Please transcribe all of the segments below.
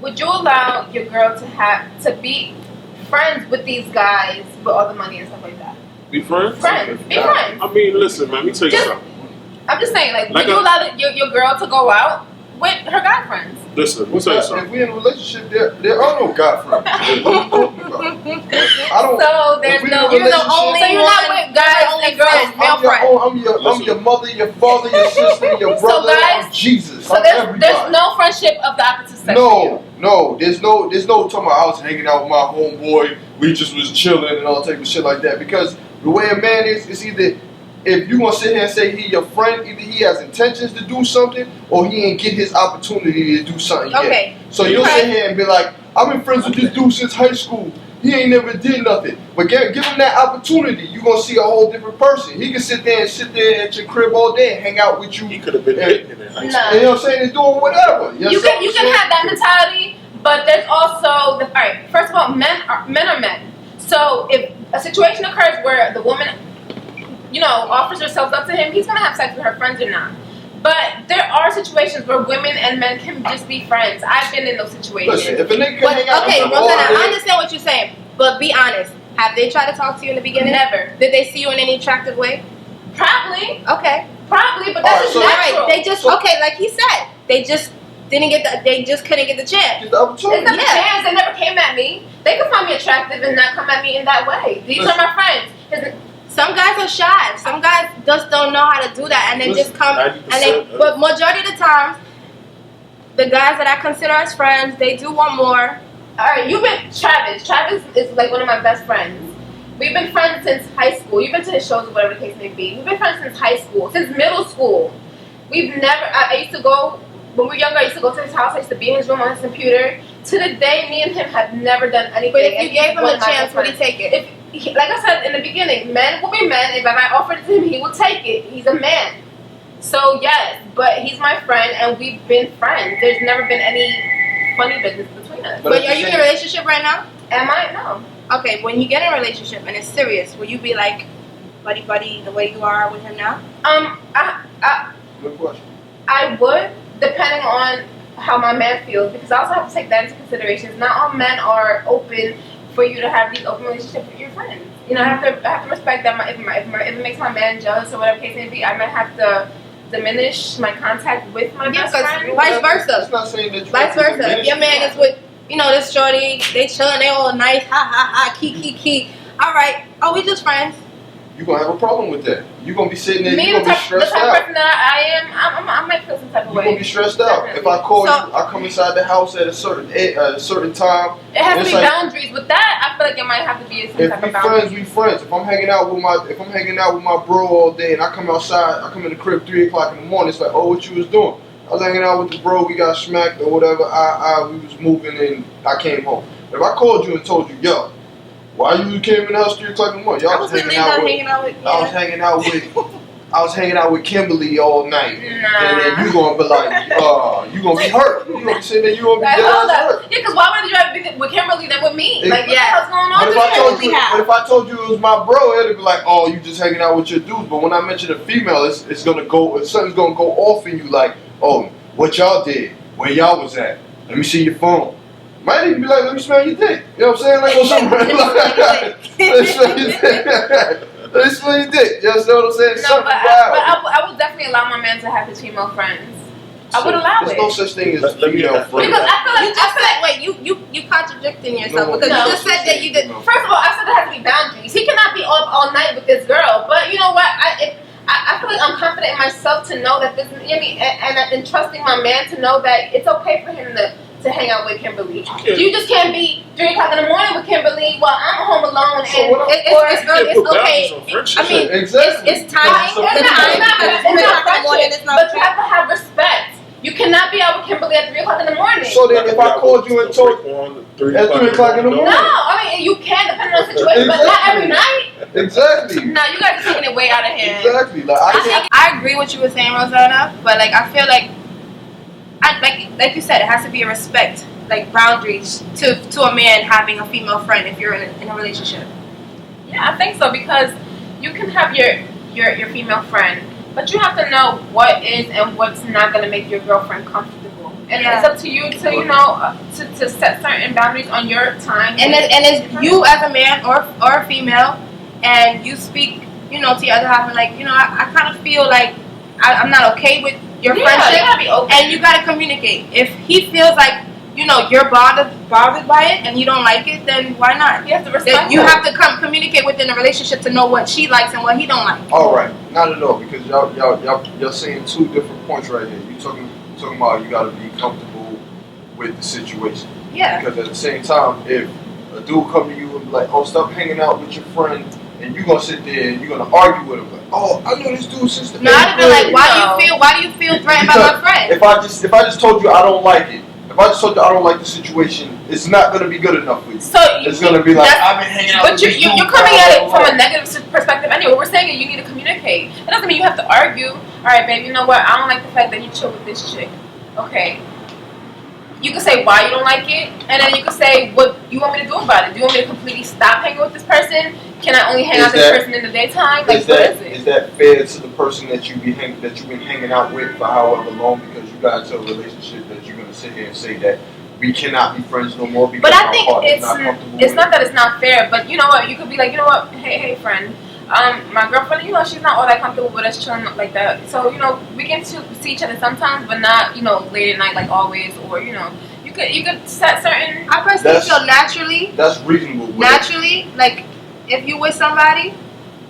would you allow your girl to be friends with these guys with all the money and stuff like that? Be friends? Friends. Be friends. I mean, listen, man, let me tell you something. I'm just saying, would you allow your girl to go out with her guy friends? Listen, let me tell you something. If we in a relationship, there are no guy friends. What are you talking about? So there's no. You're the only. So you're not with guys and girls, male friends. I'm your mother, your father, your sister, your brother. So guys, I'm Jesus. So there's no friendship of the opposite sex. No. There's no talking about I was hanging out with my homeboy. We just was chilling and all type of shit like that. Because the way a man is, it's either. If you gonna sit here and say he your friend, either he has intentions to do something or he ain't get his opportunity to do something yet. So you'll sit here and be like, I've been friends with this dude since high school. He ain't never did nothing. But give him that opportunity, you're gonna see a whole different person. He can sit there at your crib all day and hang out with you. He could have been hitting in high school. You know what I'm saying? And doing whatever. You can have that mentality, but there's also alright, first of all, men are men. So if a situation occurs where the woman offers herself up to him, he's gonna have sex with her friends or not. But there are situations where women and men can just be friends. I've been in those situations. Listen, if a nigga can hang out okay, Rosanna, I understand what you're saying, but be honest. Have they tried to talk to you in the beginning? Never. Did they see you in any attractive way? Probably. Okay. Probably, but that's just natural. They just like he said, they just didn't get they just couldn't get the chance. Get the opportunity. It's not a chance. They never came at me. They could find me attractive and not come at me in that way. These are my friends. Some guys are shy. Some guys just don't know how to do that, and they just come But majority of the times, the guys that I consider as friends, they do want more. All right, you've been Travis. Travis is like one of my best friends. We've been friends since high school. You've been to his shows or whatever the case may be. We've been friends since high school, since middle school. We've never. I used to go when we were younger. I used to go to his house. I used to be in his room on his computer. To the day, me and him have never done anything. But if you gave him a chance, would he take it? Like I said in the beginning, men will be men. If I offered it to him, he will take it. He's a man. So yes, but he's my friend, and we've been friends. There's never been any funny business between us. But are you in a relationship right now? Am I? No. Okay, when you get in a relationship and it's serious, will you be like buddy the way you are with him now? Good question. I would, depending on how my man feels, because I also have to take that into consideration. Not all men are open for you to have these open relationships with your friends. You know, I have to respect that. If it makes my man jealous or whatever case may be, I might have to diminish my contact with my best friend. Vice versa. It's not saying that. Vice versa. If your man is with, this shorty, they chilling, they all nice, ha, key. All right, we just friends. You're going to have a problem with that. You're going to be sitting there, you're going to be stressed out. The type of person that I am, I might feel some type of way. You're going to be stressed out. Definitely. If I call you, I come inside the house at a certain time. It has to be boundaries. With that, I feel like it might have to be some type of boundaries. If we friends. If I'm hanging out with my bro all day and I come outside, I come in the crib 3 o'clock in the morning, it's like, what you was doing? I was hanging out with the bro, we got smacked or whatever, we was moving and I came home. If I called you and told you, yo, why you came in the house 3 o'clock in the morning? I was hanging out with Kimberly all night. And then you gonna be like, you gonna be hurt. You gonna be sitting there, you gonna be hurt. Yeah, because why would you rather be with Kimberly than with me? Like, what's going on? But if I told you it was my bro, it'd be like, you just hanging out with your dudes. But when I mention a female, something's gonna go off in you like, what y'all did, where y'all was at. Let me see your phone. Might even be like, let me smell your dick. You know what I'm saying? Like, something like that. Let me smell your dick. Let me smell your dick. You know what I'm saying? No, but I would definitely allow my man to have his female friends. I would allow it. There's no such thing as female friends. Because I feel like you contradicting yourself because you just said that you did. First of all, I said there has to be boundaries. He cannot be up all night with this girl. But you know what? I feel like I'm confident in myself to know that this, and trusting my man to know that it's okay for him to hang out with Kimberly. You just can't be 3 o'clock in the morning with Kimberly while I'm home alone. It's okay. I mean, it's time. But you have to have respect. You cannot be out with Kimberly at 3 o'clock in the morning. So then, if I called you and told you at 3 o'clock in the morning, no, I mean you can depending on the situation, but not every night. Exactly. No, you guys are taking it way out of hand. Exactly. I agree with you were saying, Rosanna, but I feel like. Like you said, it has to be a respect, boundaries to a man having a female friend if you're in a relationship. Yeah, I think so because you can have your female friend, but you have to know what is and what's not going to make your girlfriend comfortable. And it's up to you to, you know, to set certain boundaries on your time. And it's you as a man or a female, and you speak, you know, to your other half and like, you know, I kind of feel like I'm not okay with your friendship. You gotta be open. And you gotta communicate. If he feels like, you know, you're bothered by it and you don't like it, then why not? You have to respect. You have to communicate within the relationship to know what she likes and what he don't like. All right, not at all, because y'all saying two different points right here. You talking about you gotta be comfortable with the situation. Yeah. Because at the same time, if a dude come to you and be like, oh, stop hanging out with your friend, and you gonna sit there and you're gonna argue with him like, oh, I know this dude since the No, I'd be like, why do you feel threatened by my friend? If I just told you I don't like it, if I just told you I don't like the situation, it's not gonna be good enough for you. So it's gonna be like, I've been hanging out. But you're coming at it from a negative perspective anyway. We're saying you need to communicate. It doesn't mean you have to argue. All right, babe, you know what? I don't like the fact that you chill with this chick. Okay. You can say why you don't like it, and then you can say what you want me to do about it. Do you want me to completely stop hanging with this person? Can I only hang out with this person in the daytime? Like, what is it? Is that fair to the person that you've been hanging out with for however long? Because you got into a relationship that you're gonna sit here and say that we cannot be friends no more because but I my think partner's not comfortable. It's not that it's not fair, but you know what? You could be like, you know what? Hey, friend. My girlfriend, you know, she's not all that comfortable with us chilling like that. So, you know, we can see each other sometimes, but not, you know, late at night like always. Or, you know, you could set certain. I personally feel naturally. That's reasonable. Naturally, like if you with somebody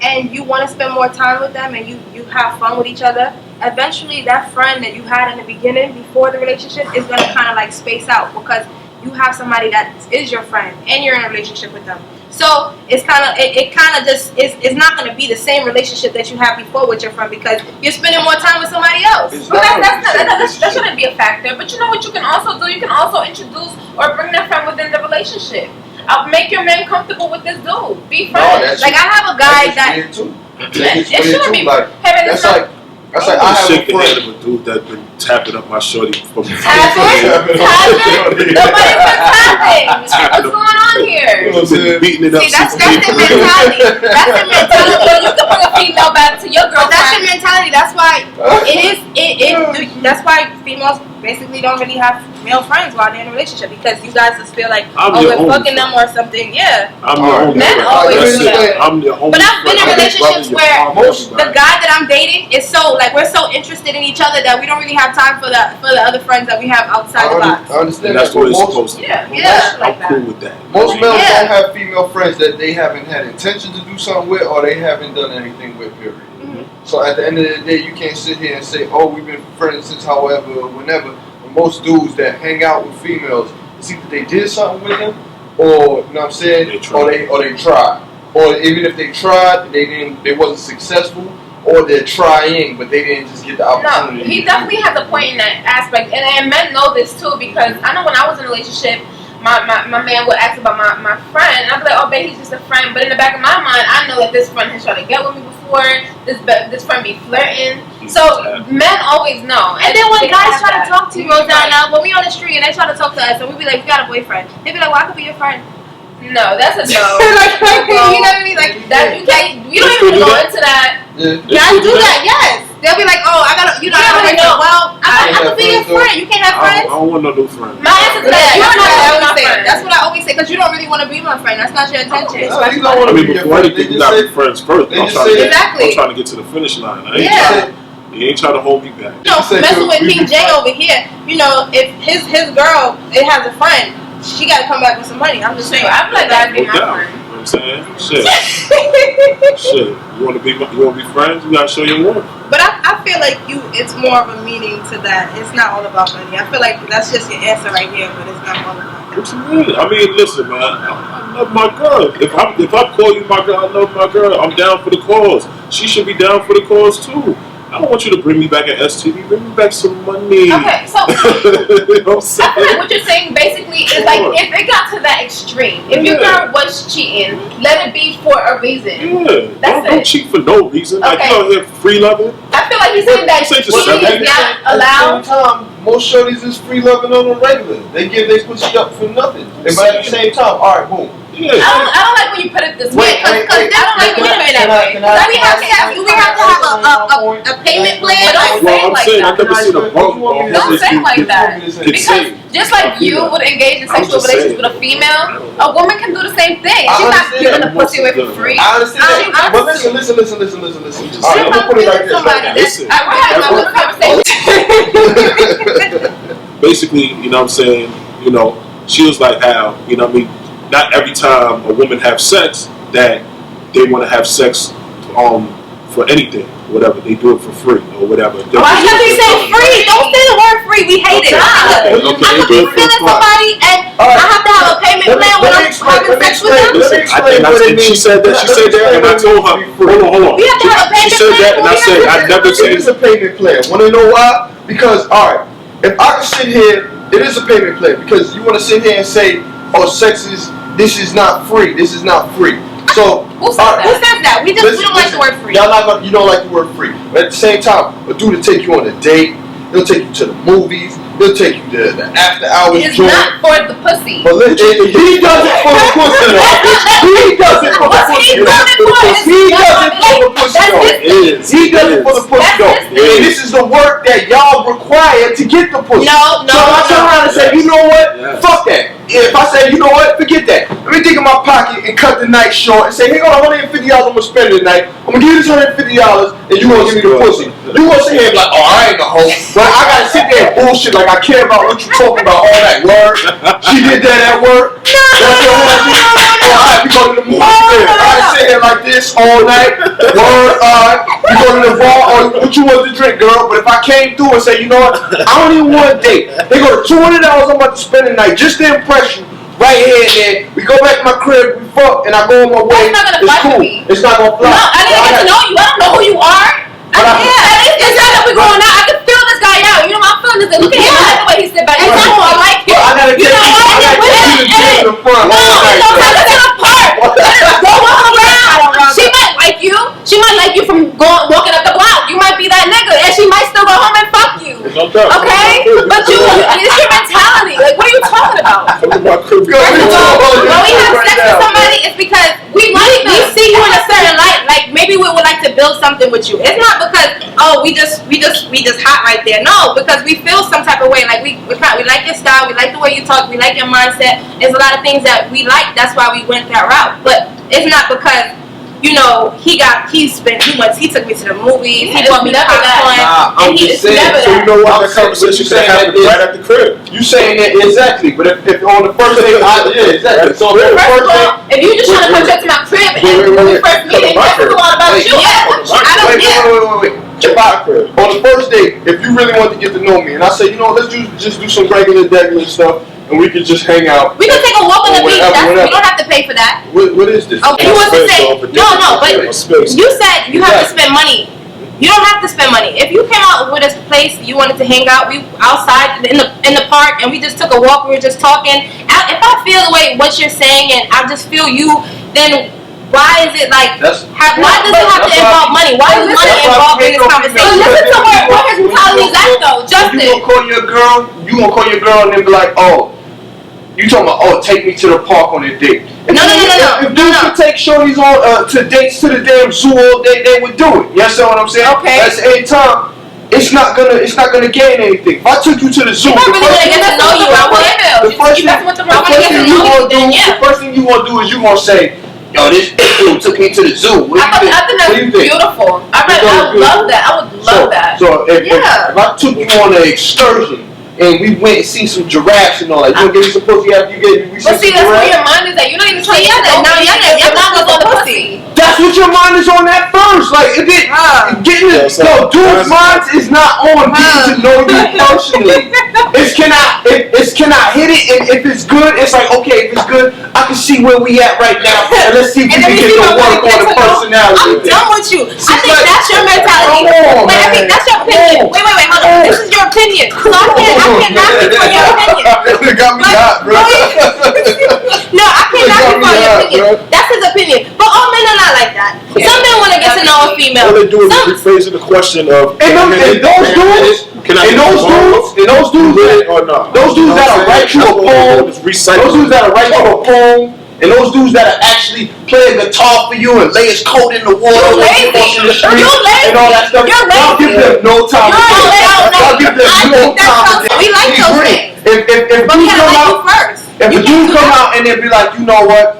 and you want to spend more time with them and you have fun with each other, eventually that friend that you had in the beginning before the relationship is going to kind of like space out because you have somebody that is your friend and you're in a relationship with them. So it's kind of it's not going to be the same relationship that you had before with your friend because you're spending more time with somebody else. But that shouldn't be a factor. But you know what you can also do? You can also introduce or bring that friend within the relationship. Make your man comfortable with this dude. Be friends. Like I have a guy that it shouldn't be. Like, that's like I have a friend. Of a dude that's been tapping up my shorty from Tapping? Nobody's been tapping. What's going on here? Beating it up. See, that's the mentality. That's the mentality. You can bring a female back to your girlfriend. That's your mentality. That's why that's why females basically don't really have male friends while they're in a relationship because you guys just feel like we're fucking them or something. Yeah. I'm the only Men always do that. I'm the only. But I've been in relationships where the guy that I'm dating is so like we're so interested in each other that we don't really have time for the other friends that we have outside the box. I understand that's that. what it's supposed to be. Yeah. I'm cool with that. Most males don't have female friends that they haven't had intention to do something with or they haven't done anything with, period. Mm-hmm. So at the end of the day, you can't sit here and say, oh, we've been friends since however or whenever. But most dudes that hang out with females, it's either they did something with them or, you know what I'm saying, or they tried. Or even if they tried, they wasn't successful. Or they're trying, but they didn't just get the opportunity. No, he definitely has a point in that aspect. And men know this too because I know when I was in a relationship, my man would ask about my friend, and I'd be like, oh, babe, he's just a friend. But in the back of my mind, I know that this friend has tried to get with me before. This friend be flirting. So men always know. And then when guys try to talk to you, Rosanna, when we on the street and they try to talk to us, and we be like, we got a boyfriend. They be like, well, I could be your friend. No, that's a no. Like, you know what I mean? Like that. You don't even go into that. Guys do that, yes. They'll be like, oh, I gotta, you know, well, I could be your friend. You can't have friends. I don't want no new friends. My answer to that, that's what I always say, because you don't really want to be my friend. That's not your intention. No, you don't want to be your friend. You gotta be friends first. I'm trying to get to the finish line. He ain't trying to hold me back. You know, messing with King J over here, you know, if his girl, it has a friend, she gotta come back with some money. I'm just saying. I'm like that be my friend. You know what I'm saying? Shit. Shit. You wanna be friends, you gotta show your work. But I feel like it's more of a meaning to that. It's not all about money. I feel like that's just your answer right here, but it's not all about that. What you mean? I mean, listen, man. I love my girl. If I call you my girl, I love my girl. I'm down for the cause. She should be down for the cause too. I don't want you to bring me back an STD. Bring me back some money. Okay, so you know what I'm saying? I feel like what you're saying basically is like if it got to that extreme, if your girl was cheating, let it be for a reason. Yeah, don't cheat for no reason. Like you out here free loving. I feel like he's saying that cheating is not allowed. Most shorties is free loving on the regular. They give their pussy up for nothing. And but at the same time, all right, boom. Yeah. I don't like when you put it this way because I don't like when you put it that way. We have to have a payment plan. But don't Don't say it like that. I've never seen a bum. Don't say it like that. Because just like you would engage in sexual relations with a female, a woman can do the same thing. She's not giving the pussy away for free. I understand that. But listen. All right, I'm gonna put it like this. We're having a good conversation. Basically, you know what I'm saying, you know, she was like how, you know what I mean, not every time a woman have sex that they want to have sex for anything, whatever. They do it for free or whatever. Why can't you say free? Don't say the word free. We hate it. I could be feeling somebody and I have to have a payment plan when I'm having sex with them. She said that, and I told her, hold on. We have to have a payment plan. She said that, and I said, I never said it is a payment plan. Want to know why? Because, all right, if I can sit here, it is a payment plan because you want to sit here and say, oh, this is not free. This is not free. So who says that? We don't like the word free. You don't like the word free. But at the same time, a dude will take you on a date. He'll take you to the movies. He'll take you to the after hours. It's not for the pussy. But he does it for the pussy. He does it for the pussy. He does it for the pussy. He does it for the pussy. And this is the work that y'all require to get the pussy. No. So I turn around and say, you know what? Fuck that. If I say, you know what? Forget that. Let me dig in my pocket and cut the night short and say, hey, got $150 I'm gonna spend tonight. I'm gonna give you this $150 and you gonna give me the pussy. You gonna sit here and be like, oh, I ain't a hoe. But I gotta sit there and bullshit like I care about what you talking about, all that word. She did that at work. That's your husband. Alright, we go to the movie. I sit here like this all night. Word, alright. We go to the bar. Or what you want to drink, girl? But if I came through and say, you know what? I don't even want a date. They go to $200 I'm about to spend tonight just to impress you. Right here and there. We go back to my crib, we fuck, and I go on my way. That's not gonna it's fly cool. for me. It's not gonna fly. No, I didn't get to know you. I don't know who you are. It's not that we're going out. I can feel this guy out. You know, I'm feeling this. Look at him. I like the way he sit back. Exactly. I like him. I gotta take you to the front. No, take us to the park. Go walk around. She might like you. She might like you from walking up the block. You might be that nigga, and she might still go home and fuck you. Okay? But it's your mentality. Like, what are you talking about? When we have sex with somebody, it's because we see you in a certain light. Like maybe we would like to build something with you. It's not because we just hot right there. No, because we feel some type of way. Like we like your style. We like the way you talk. We like your mindset. There's a lot of things that we like. That's why we went that route. But it's not because. You know, he took me to the movies, he bought me popcorn, I'm just saying, so you know what, that conversation should happen right at the crib. You saying that exactly, but if on the first day, exactly. So first of all, if you just trying to come to my crib and when we first meet, that's a lot about you. Wait. On the first day, if you really want to get to know me, and I say, you know, let's just do some regular stuff. And we could just hang out. We can take a walk on the beach. We don't have to pay for that. What is this? Okay, you want to say no, but you said you have to spend money. You don't have to spend money. If you came out with a place you wanted to hang out, we outside in the park, and we just took a walk. We were just talking. If I feel the way what you're saying, and I just feel you, then. Why is it like? Why does it have to involve money? Why is money involved in this conversation? Listen to where his mentality is at, though. Justin, you gonna call your girl, and then be like, oh. You talking about, oh, take me to the park on a date. No. If dudes could take shorties on to dates to the damn zoo all day, they would do it. You understand what I'm saying? Okay. At the same time, it's not gonna gain anything. If I took you to the zoo, the first thing you gonna do is you gonna say, yo, this dude took me to the zoo. I think that's beautiful. I love that. I would love that. So if I took you on an excursion, and we went and seen some giraffes and all that. You gonna give me some pussy after you gave me some But see, that's where your mind is at. You're not even trying to get that. Now your mind is on the pussy. That's what your mind is on at first. Like, dude's mind is not on getting to know you personally. Can I hit it? And if it's good, it's like, okay, if it's good, I can see where we at right now. And let's see if we can get to work on the personality. I'm done with you. I think that's your mentality. But I think that's your opinion. Wait, hold on. This is your opinion. So I can't knock you for your opinion. It got me hot, bro. No, I can't knock you for your opinion. That's his opinion. But all men are not like that. Some men want to get to know a female. All they do is rephrasing the question of those dudes that'll write you a poem, and those dudes that'll actually play a guitar for you and lay his coat in the water, and all that stuff. Y'all give them no time. But we dude gotta come like out, you first. if You a can't dude do come that. out and then be like, you know what,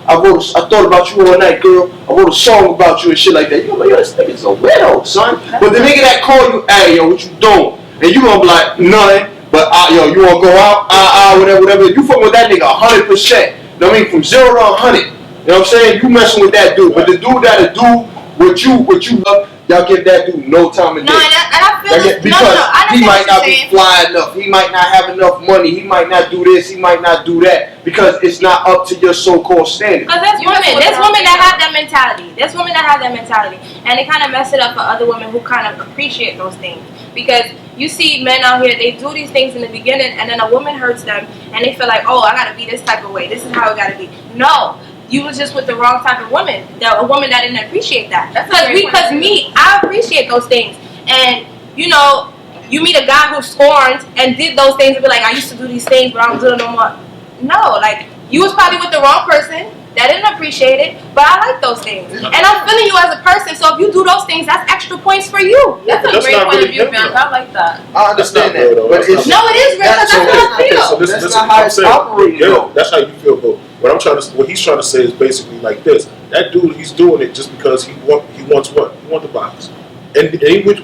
I thought about you all night, girl. I wrote a song about you and shit like that. You gonna be like, yo, this nigga's a widow, son. But the nigga that call you, hey, yo, what you doing? And you gonna be like, nothing. But yo, you wanna go out? Whatever. You fucking with that nigga 100%. You know what I mean? From 0 to 100. You know what I'm saying? You messing with that dude. But the dude that'll do what you love, y'all give that dude no time of day. No, and I feel this. Because I he understand might what not you're be saying. fly enough. He might not have enough money. He might not do this. He might not do that. Because it's not up to your so-called standard. Because there's women that have that mentality. There's women that have that mentality. And they kind of mess it up for other women who kind of appreciate those things. Because you see men out here, they do these things in the beginning, and then a woman hurts them, and they feel like, oh, I got to be this type of way. This is how it got to be. No. You was just with the wrong type of woman. A woman that didn't appreciate that. Because me, I appreciate those things. And, you know, you meet a guy who scorned and did those things and be like, I used to do these things, but I don't do it no more. No, like, you was probably with the wrong person that didn't appreciate it, but I like those things. And I'm feeling you as a person, so if you do those things, that's extra points for you. That's a great point of view, Bianca. I like that. I understand that. But it's, no, it is real, because that's how I feel. So this that's not how it's operating. Yeah, that's how you feel, but what he's trying to say is basically like this. That dude, he's doing it just because he wants what? He wants the box. And any which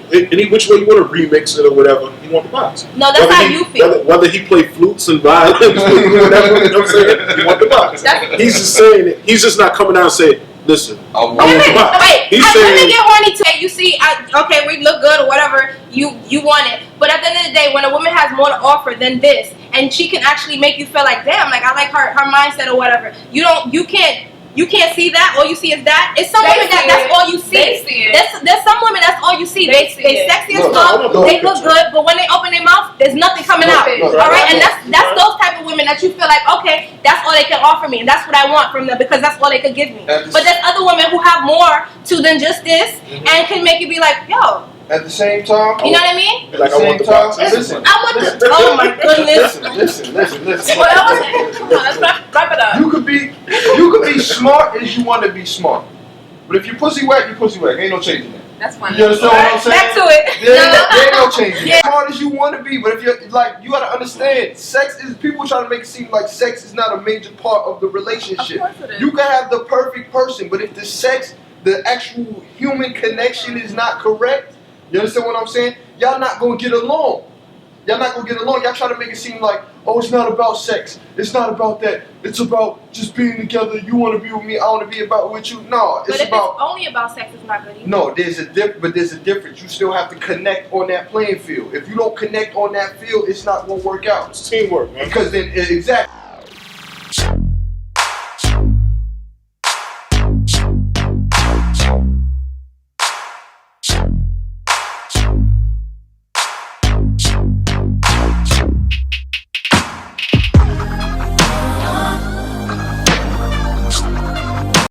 way you want to remix it or whatever, he wants the box. No, that's how you feel. Whether he play flutes and violins, whatever, you know what I'm saying? He wants the box. He's just saying it. He's just not coming out and saying, listen, I want the box. Wait, he's saying, women get horny today. You see, okay, we look good or whatever, you want it. But at the end of the day, when a woman has more to offer than this, and she can actually make you feel like, damn, like I like her mindset or whatever. You can't see that. All you see is that. It's some women that's all you see. They see it. There's some women that's all you see. They sexy as fuck. They look good, but when they open their mouth, there's nothing coming out. All right, and that's those type of women that you feel like, okay, that's all they can offer me, and that's what I want from them because that's all they could give me. But there's other women who have more to than just this, and can make you be like, yo. At the same time, you know what I mean? Like I want the box. Listen. I want the. Oh my goodness. Listen. Come on, let's wrap it up. You could be smart as you want to be smart, but if you pussy whack, you pussy whack. Ain't no changing that. That's funny. You understand what I'm saying? Back to it. There ain't no changing. As smart as you want to be, but if you're like, you gotta understand, sex is. People try to make it seem like sex is not a major part of the relationship. Of course it is. You can have the perfect person, but if the actual human connection is not correct. You understand what I'm saying? Y'all not gonna get along. Y'all try to make it seem like, oh, it's not about sex. It's not about that. It's about just being together. You want to be with me. I want to be with you. No, but if it's only about sex, it's not good either. No, there's a difference. You still have to connect on that playing field. If you don't connect on that field, it's not gonna work out. It's teamwork, man. Because then, exactly.